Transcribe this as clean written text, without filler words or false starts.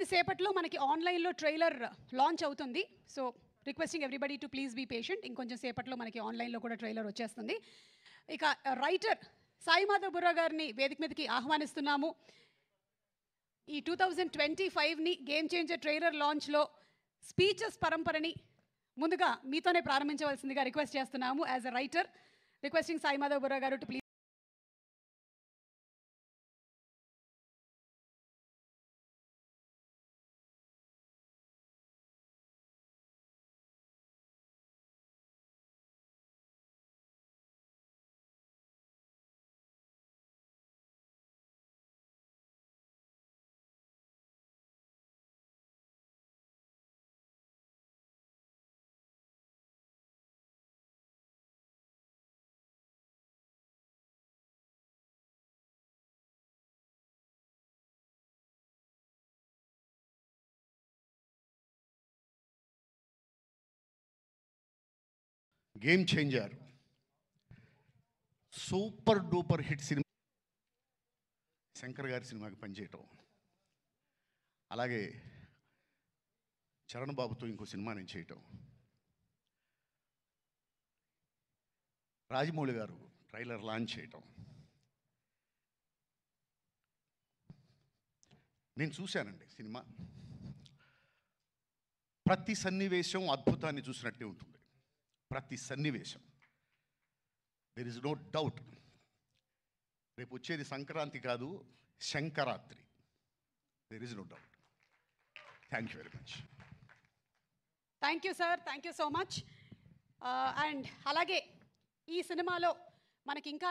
కొద్దిసేపట్లో మనకి ఆన్లైన్లో ట్రైలర్ లాంచ్ అవుతుంది. So requesting everybody to please be patient. ఇంకొంచెం సేపట్లో మనకి ఆన్లైన్లో కూడా ట్రైలర్ వచ్చేస్తుంది. ఇక రైటర్ సాయి మాధవ్ బుర్రా గారిని వేదిక మీదకి ఆహ్వానిస్తున్నాము. ఈ 2025ని గేమ్ చేంజర్ ట్రైలర్ లాంచ్లో స్పీచెస్ పరంపరని ముందుగా మీతోనే ప్రారంభించవలసిందిగా రిక్వెస్ట్ చేస్తున్నాము. As a writer requesting Sai Madhav Burra garu to please. Game changer super duper hit cinema, Shankar గారి సినిమాకి పనిచేయటం, అలాగే చరణ్ బాబుతో ఇంకో సినిమా నేను చేయటం, రాజమౌళి గారు ట్రైలర్ లాంచ్ చేయటం, నేను చూశానండి సినిమా. ప్రతి సన్నివేశం అద్భుతాన్ని చూసినట్టే ఉంటుంది. ప్రతి సన్నివేశం, దెర్ ఇస్ నో డౌట్. రేపు వచ్చేది సంక్రాంతి కాదు, Shankaratri. There is no doubt. Thank you very much. Thank you sir, thank you so much. And అలాగే ఈ సినిమాలో మనకి ఇంకా